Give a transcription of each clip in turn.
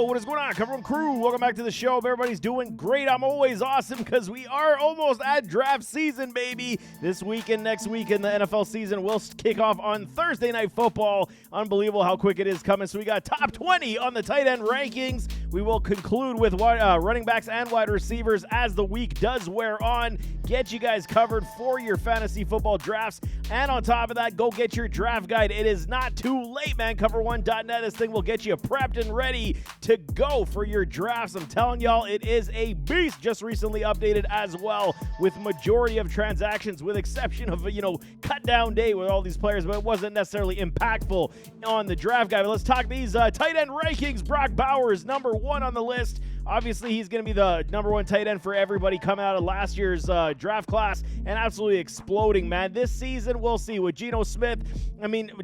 Yo, what is going on, Cover 'em crew? Welcome back to the show. Hope everybody's doing great. I'm always awesome because we are almost at draft season, baby. This week and next week in the NFL season will kick off on Thursday Night Football. Unbelievable how quick it is coming. So we got top 20 on the tight end rankings. We will conclude with running backs and wide receivers as the week does wear on. Get you guys covered for your fantasy football drafts. And on top of that, go get your draft guide. It is not too late, man. Cover1.net. This thing will get you prepped and ready to go for your drafts. I'm telling y'all, it is a beast. Just recently updated as well with majority of transactions, with exception of cut down day with all these players, but it wasn't necessarily impactful on the draft guide. But let's talk these tight end rankings. Brock Bowers, number 1 on the list. Obviously, he's going to be the number 1 tight end for everybody coming out of last year's draft class and absolutely exploding, man. This season, we'll see. With Geno Smith,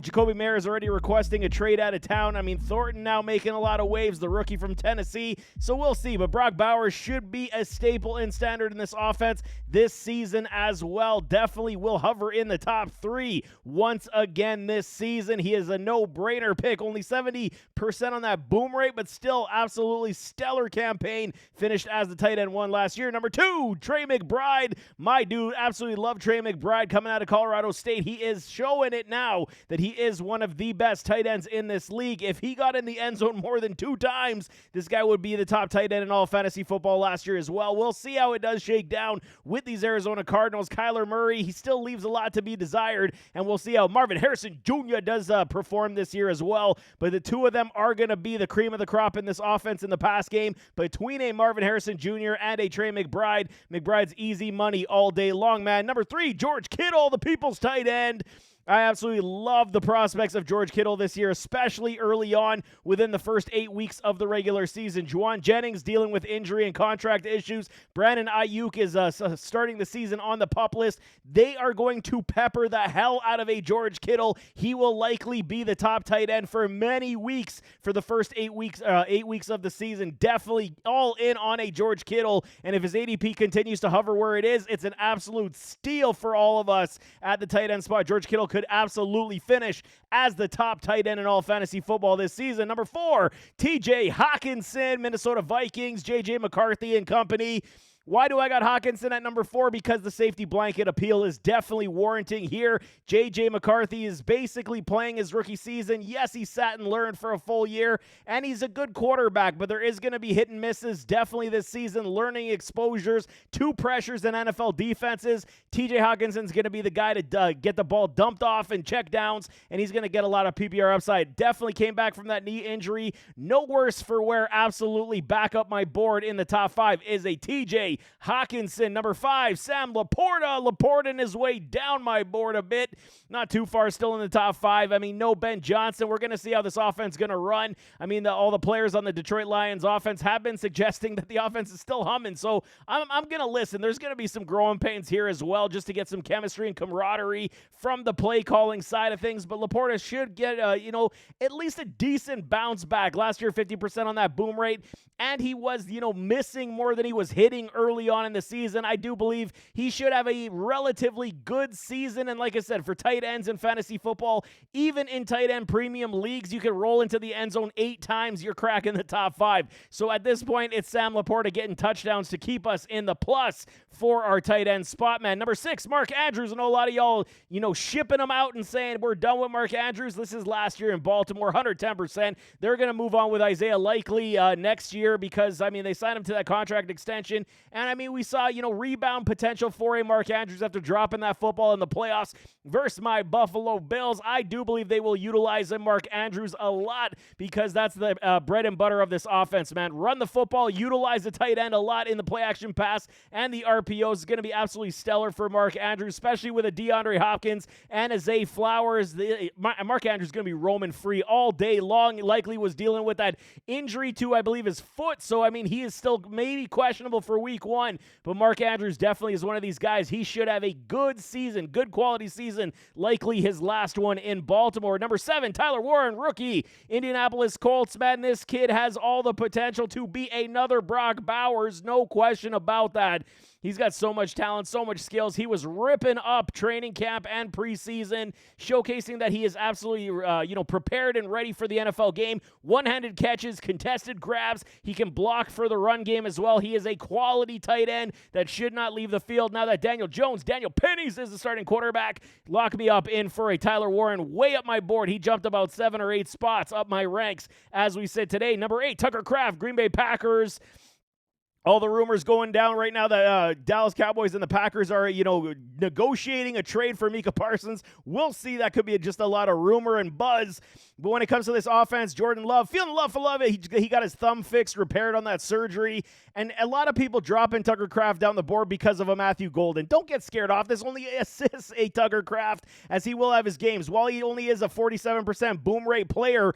Jacoby Mayer is already requesting a trade out of town. Thornton now making a lot of waves, the rookie from Tennessee. So we'll see. But Brock Bowers should be a staple in standard in this offense this season as well. Definitely will hover in the top 3 once again this season. He is a no-brainer pick. Only 70% on that boom rate, but still absolutely stellar campaign. Finished as the tight end 1 last year. Number 2, Trey McBride. My dude, absolutely love Trey McBride coming out of Colorado State. He is showing it now that he is one of the best tight ends in this league. If he got in the end zone more than 2 times, this guy would be the top tight end in all fantasy football last year as well. We'll see how it does shake down with these Arizona Cardinals. Kyler Murray, he still leaves a lot to be desired, and we'll see how Marvin Harrison Jr. does perform this year as well. But the two of them are going to be the cream of the crop in this offense in the pass game. Between a Marvin Harrison Jr. and a Trey McBride, McBride's easy money all day long, man. Number 3, George Kittle, the people's tight end. I absolutely love the prospects of George Kittle this year, especially early on within the first 8 weeks of the regular season. Juwan Jennings dealing with injury and contract issues. Brandon Ayuk is starting the season on the PUP list. They are going to pepper the hell out of a George Kittle. He will likely be the top tight end for many weeks for the first 8 weeks of the season. Definitely all in on a George Kittle. And if his ADP continues to hover where it is, it's an absolute steal for all of us at the tight end spot. George Kittle could absolutely finish as the top tight end in all fantasy football this season. Number 4, TJ Hawkinson, Minnesota Vikings, JJ McCarthy and company. Why do I got Hawkinson at number 4? Because the safety blanket appeal is definitely warranting here. J.J. McCarthy is basically playing his rookie season. Yes, he sat and learned for a full year, and he's a good quarterback, but there is going to be hit and misses definitely this season, learning exposures, 2 pressures in NFL defenses. T.J. Hawkinson's going to be the guy to get the ball dumped off and check downs, and he's going to get a lot of PPR upside. Definitely came back from that knee injury. No worse for wear. Absolutely back up my board in the top 5 is a T.J. Hawkinson. Number 5, Sam Laporta. Laporta in his way down my board a bit. Not too far, still in the top 5. No Ben Johnson. We're going to see how this offense is going to run. All the players on the Detroit Lions offense have been suggesting that the offense is still humming. So I'm going to listen. There's going to be some growing pains here as well, just to get some chemistry and camaraderie from the play calling side of things. But Laporta should get, at least a decent bounce back. Last year, 50% on that boom rate. And he was, missing more than he was hitting early on in the season. I do believe he should have a relatively good season. And like I said, for tight ends in fantasy football, even in tight end premium leagues, you can roll into the end zone 8 times, you're cracking the top 5. So at this point, it's Sam Laporta getting touchdowns to keep us in the plus for our tight end spot, man. Number 6, Mark Andrews. I know a lot of y'all, shipping him out and saying we're done with Mark Andrews. This is last year in Baltimore, 110%. They're going to move on with Isaiah Likely next year because, they signed him to that contract extension. And, we saw, rebound potential for a Mark Andrews after dropping that football in the playoffs versus my Buffalo Bills. I do believe they will utilize a Mark Andrews a lot because that's the bread and butter of this offense, man. Run the football, utilize the tight end a lot in the play action pass, and the RPOs is going to be absolutely stellar for Mark Andrews, especially with a DeAndre Hopkins and a Zay Flowers. Mark Andrews is going to be roaming free all day long. Likely was dealing with that injury to, I believe, his foot. So, he is still maybe questionable for week 1, but Mark Andrews definitely is one of these guys. He should have a good season, good quality season, likely his last one in Baltimore. Number 7, Tyler Warren, rookie, Indianapolis Colts. Man, this kid has all the potential to be another Brock Bowers, no question about that. He's got so much talent, so much skills. He was ripping up training camp and preseason, showcasing that he is absolutely, prepared and ready for the NFL game. One-handed catches, contested grabs. He can block for the run game as well. He is a quality tight end that should not leave the field. Now that Daniel Pennies is the starting quarterback, lock me up in for a Tyler Warren way up my board. He jumped about 7 or 8 spots up my ranks as we sit today. Number 8, Tucker Kraft, Green Bay Packers. All the rumors going down right now that Dallas Cowboys and the Packers are, negotiating a trade for Micah Parsons. We'll see. That could be just a lot of rumor and buzz. But when it comes to this offense, Jordan Love, feeling love for love. He got his thumb fixed, repaired on that surgery. And a lot of people dropping Tucker Kraft down the board because of a Matthew Golden. Don't get scared off. This only assists a Tucker Kraft, as he will have his games. While he only is a 47% boom rate player,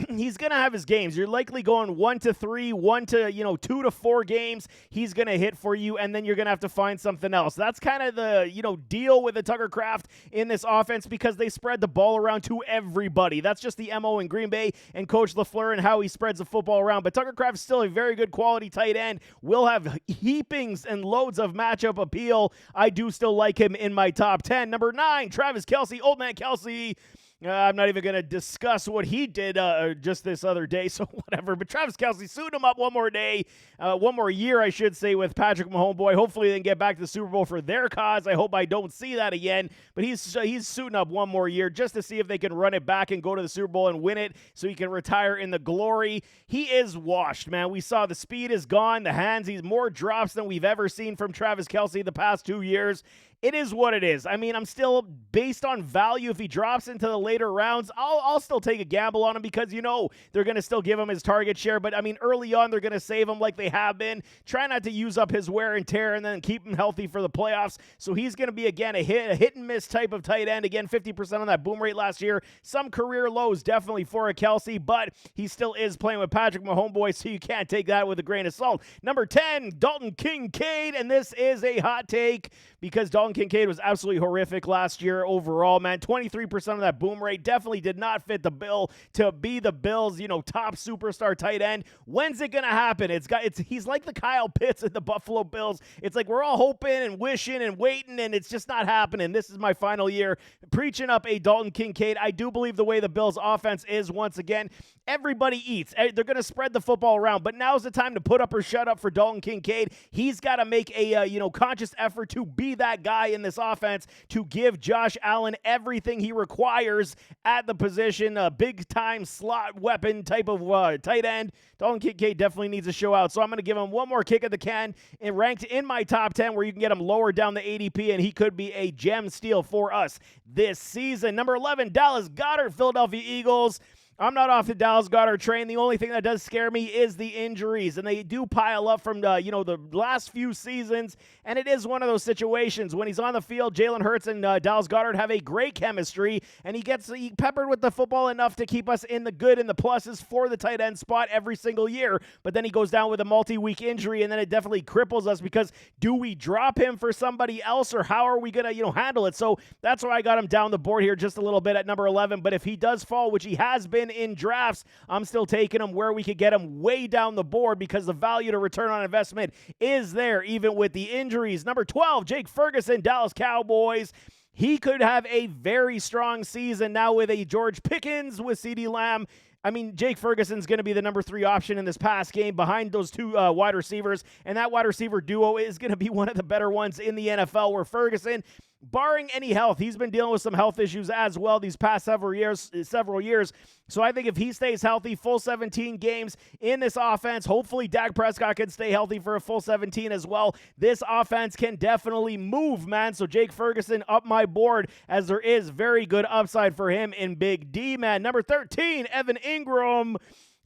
he's going to have his games. You're likely going 1 to 3, 1 to, 2 to 4 games. He's going to hit for you, and then you're going to have to find something else. That's kind of the, deal with the Tucker Kraft in this offense, because they spread the ball around to everybody. That's just the MO in Green Bay and Coach LaFleur and how he spreads the football around. But Tucker Kraft is still a very good quality tight end. Will have heapings and loads of matchup appeal. I do still like him in my top 10. Number 9, Travis Kelce, Old Man Kelce. I'm not even going to discuss what he did just this other day, so whatever. But Travis Kelce, suit him up one more year, I should say, with Patrick Mahomes. Boy, hopefully they can get back to the Super Bowl for their cause. I hope I don't see that again. But he's suiting up one more year just to see if they can run it back and go to the Super Bowl and win it so he can retire in the glory. He is washed, man. We saw the speed is gone, the hands. He's more drops than we've ever seen from Travis Kelce the past 2 years. It is what it is. I mean, I'm still, based on value, if he drops into the later rounds, I'll still take a gamble on him, because, they're going to still give him his target share. But, I mean, early on, they're going to save him like they have been. Try not to use up his wear and tear, and then keep him healthy for the playoffs. So he's going to be, again, a hit and miss type of tight end. Again, 50% on that boom rate last year. Some career lows definitely for a Kelce, but he still is playing with Patrick Mahomes, boy, so you can't take that with a grain of salt. Number 10, Dalton Kincaid, and this is a hot take, because Dalton Kincaid was absolutely horrific last year overall, man. 23% of that boom rate definitely did not fit the bill to be the Bills, top superstar tight end. When's it going to happen? He's like the Kyle Pitts at the Buffalo Bills. It's like we're all hoping and wishing and waiting, and it's just not happening. This is my final year preaching up a Dalton Kincaid. I do believe the way the Bills offense is, once again, everybody eats. They're going to spread the football around, but now's the time to put up or shut up for Dalton Kincaid. He's got to make a conscious effort to be that guy in this offense, to give Josh Allen everything he requires at the position, a big-time slot weapon type of tight end. Dalton Kincaid definitely needs to show out, so I'm going to give him one more kick at the can, and ranked in my top 10, where you can get him lower down the ADP, and he could be a gem steal for us this season. Number 11, Dallas Goedert, Philadelphia Eagles. I'm not off the Dallas Goedert train. The only thing that does scare me is the injuries, and they do pile up from the last few seasons, and it is one of those situations. When he's on the field, Jalen Hurts and Dallas Goedert have a great chemistry, and he gets peppered with the football enough to keep us in the good and the pluses for the tight end spot every single year, but then he goes down with a multi-week injury, and then it definitely cripples us, because do we drop him for somebody else, or how are we going to handle it? So that's why I got him down the board here just a little bit at number 11, but if he does fall, which he has been in drafts, I'm still taking him where we could get him way down the board, because the value to return on investment is there even with the injuries. Number 12, Jake Ferguson, Dallas Cowboys. He could have a very strong season now with a George Pickens, with CeeDee Lamb. I mean, Jake Ferguson's going to be the number 3 option in this pass game behind those two wide receivers, and that wide receiver duo is going to be one of the better ones in the NFL, where Ferguson, barring any health, he's been dealing with some health issues as well these past several years. So I think if he stays healthy, full 17 games in this offense, hopefully Dak Prescott can stay healthy for a full 17 as well. This offense can definitely move, man. So Jake Ferguson up my board, as there is very good upside for him in Big D, man. Number 13, Evan Ingram.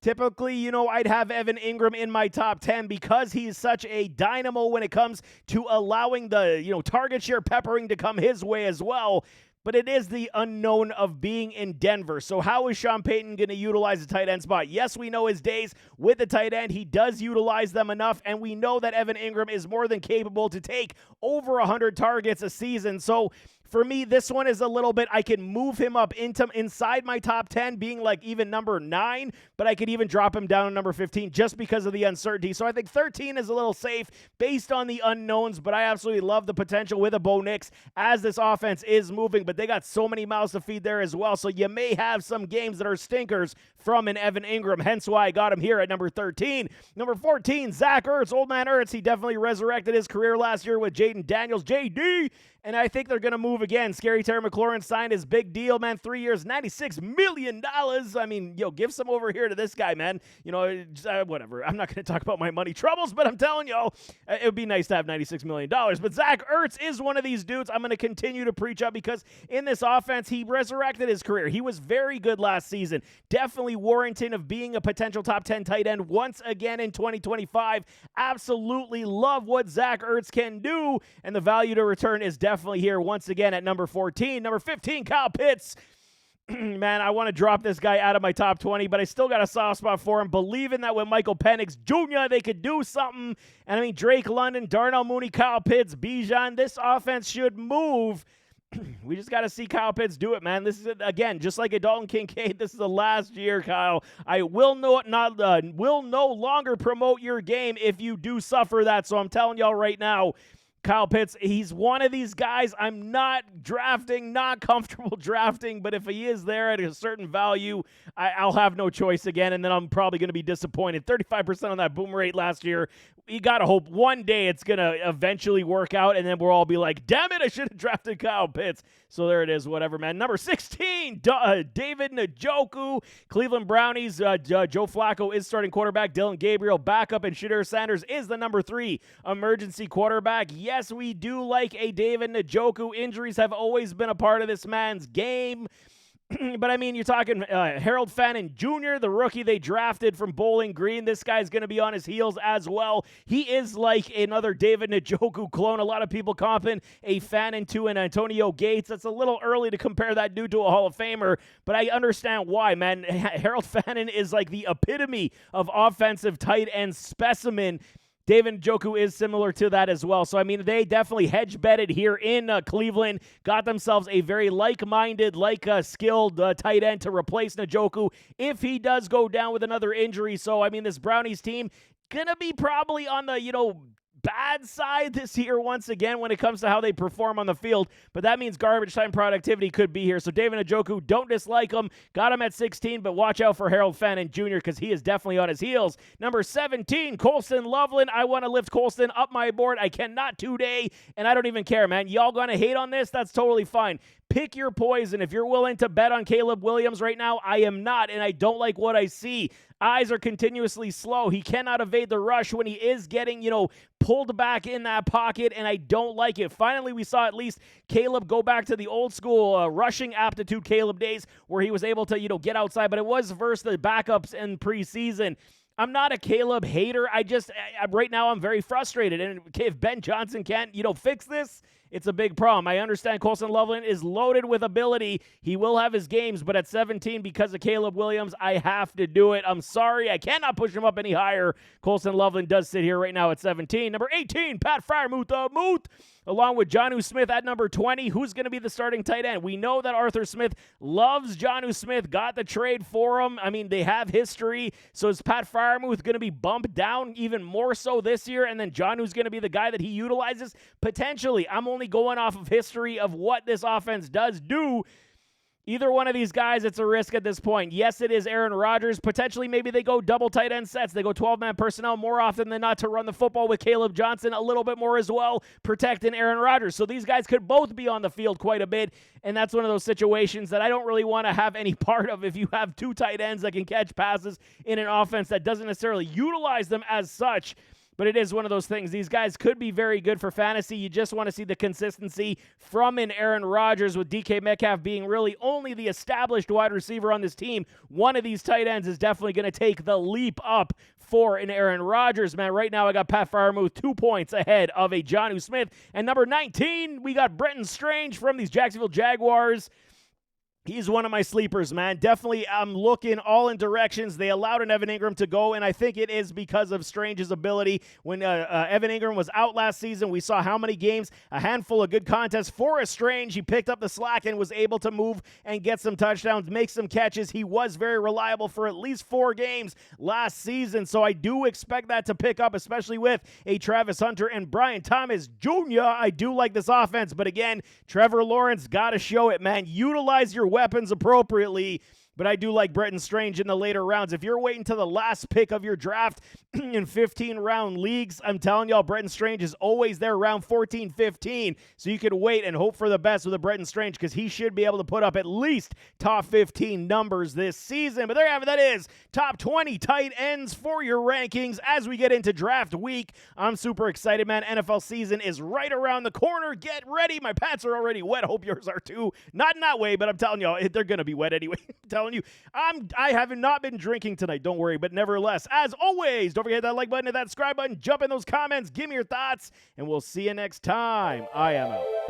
Typically, I'd have Evan Ingram in my top 10, because he's such a dynamo when it comes to allowing the, target share peppering to come his way as well. But it is the unknown of being in Denver. So how is Sean Payton going to utilize the tight end spot? Yes, we know his days with the tight end. He does utilize them enough, and we know that Evan Ingram is more than capable to take over 100 targets a season. So For me, this one is a little bit, I can move him up inside my top 10, being like even number 9, but I could even drop him down to number 15 just because of the uncertainty. So I think 13 is a little safe based on the unknowns, but I absolutely love the potential with a Bo Nix as this offense is moving, but they got so many mouths to feed there as well. So you may have some games that are stinkers from an Evan Ingram, hence why I got him here at number 13. Number 14, Zach Ertz, old man Ertz. He definitely resurrected his career last year with Jaden Daniels, JD, and I think they're going to move again. Scary Terry McLaurin signed his big deal, man. 3 years, $96 million. I mean, give some over here to this guy, man. Whatever. I'm not going to talk about my money troubles, but I'm telling y'all, it would be nice to have $96 million. But Zach Ertz is one of these dudes I'm going to continue to preach up because in this offense, he resurrected his career. He was very good last season. Definitely warranted of being a potential top 10 tight end once again in 2025. Absolutely love what Zach Ertz can do, and the value to return is definitely here once again at number 14. Number 15, Kyle Pitts. Man, I want to drop this guy out of my top 20, but I still got a soft spot for him, believing that with Michael Penix Jr., they could do something. And I mean, Drake London, Darnell Mooney, Kyle Pitts, Bijan, this offense should move. We just got to see Kyle Pitts do it, man. This is, again, just like a Dalton Kincaid, this is the last year, Kyle. I will no longer promote your game if you do suffer that. So I'm telling y'all right now, Kyle Pitts, he's one of these guys I'm not comfortable drafting, but if he is there at a certain value, I'll have no choice again, and then I'm probably going to be disappointed. 35% on that boom rate last year. You got to hope one day it's going to eventually work out, and then we'll all be like, damn it, I should have drafted Kyle Pitts. So there it is, whatever, man. Number 16, David Njoku, Cleveland Brownies. Joe Flacco is starting quarterback. Dylan Gabriel backup, and Shadur Sanders is the number 3 emergency quarterback. Yes, we do like a David Njoku. Injuries have always been a part of this man's game. But, I mean, you're talking Harold Fannin Jr., the rookie they drafted from Bowling Green. This guy's going to be on his heels as well. He is like another David Njoku clone. A lot of people comping a Fannin to an Antonio Gates. That's a little early to compare that dude to a Hall of Famer, but I understand why, man. Harold Fannin is like the epitome of offensive tight end specimen. David Njoku is similar to that as well. So, I mean, they definitely hedge-betted here in Cleveland, got themselves a very like-minded, skilled tight end to replace Njoku if he does go down with another injury. So, I mean, this Brownies team going to be probably on the, bad side this year once again when it comes to how they perform on the field, but that means garbage time productivity could be here. So David Njoku, don't dislike him. Got him at 16, but watch out for Harold Fannin Jr. because he is definitely on his heels. Number 17, Colston Loveland. I want to lift Colston up my board. I cannot today, and I don't even care, man. Y'all gonna hate on this? That's totally fine. Pick your poison. If you're willing to bet on Caleb Williams right now, I am not, and I don't like what I see. Eyes are continuously slow. He cannot evade the rush when he is getting, pulled back in that pocket, and I don't like it. Finally, we saw at least Caleb go back to the old school rushing aptitude Caleb days where he was able to, get outside, but it was versus the backups in preseason. I'm not a Caleb hater. Right now I'm very frustrated, and if Ben Johnson can't, fix this, it's a big problem. I understand Colston Loveland is loaded with ability. He will have his games, but at 17, because of Caleb Williams, I have to do it. I'm sorry. I cannot push him up any higher. Colston Loveland does sit here right now at 17. Number 18, Pat Freiermuth, along with Jonnu Smith at number 20. Who's going to be the starting tight end? We know that Arthur Smith loves Jonnu Smith, got the trade for him. I mean, they have history. So is Pat Freiermuth going to be bumped down even more so this year? And then Jonnu's going to be the guy that he utilizes? Potentially. I'm only going off of history of what this offense does do. Either one of these guys, it's a risk at this point. Yes, it is Aaron Rodgers. Potentially, maybe they go double tight end sets. They go 12-man personnel more often than not to run the football with Caleb Johnson a little bit more as well, protecting Aaron Rodgers. So these guys could both be on the field quite a bit, and that's one of those situations that I don't really want to have any part of if you have two tight ends that can catch passes in an offense that doesn't necessarily utilize them as such. But it is one of those things. These guys could be very good for fantasy. You just want to see the consistency from an Aaron Rodgers, with DK Metcalf being really only the established wide receiver on this team. One of these tight ends is definitely going to take the leap up for an Aaron Rodgers, man. Right now I got Pat Freiermuth 2 points ahead of a Jonnu Smith. And number 19, we got Brenton Strange from these Jacksonville Jaguars. He's one of my sleepers, man. Definitely, I'm looking all in directions. They allowed an Evan Ingram to go, and I think it is because of Strange's ability. When Evan Ingram was out last season, we saw how many games, a handful of good contests for a Strange. He picked up the slack and was able to move and get some touchdowns, make some catches. He was very reliable for at least 4 games last season, so I do expect that to pick up, especially with a Travis Hunter and Brian Thomas Jr. I do like this offense, but again, Trevor Lawrence got to show it, man. Utilize your weapons appropriately. But I do like Bretton Strange in the later rounds. If you're waiting to the last pick of your draft in 15-round leagues, I'm telling y'all, Bretton Strange is always there around 14, 15. So you can wait and hope for the best with a Bretton Strange because he should be able to put up at least top 15 numbers this season. But there you have it. That is top 20 tight ends for your rankings as we get into draft week. I'm super excited, man. NFL season is right around the corner. Get ready. My pants are already wet. Hope yours are too. Not in that way, but I'm telling y'all, they're going to be wet anyway. I'm telling you, I have not been drinking tonight, don't worry, but nevertheless, as always, don't forget that like button and that subscribe button, jump in those comments, give me your thoughts, and we'll see you next time. I am out.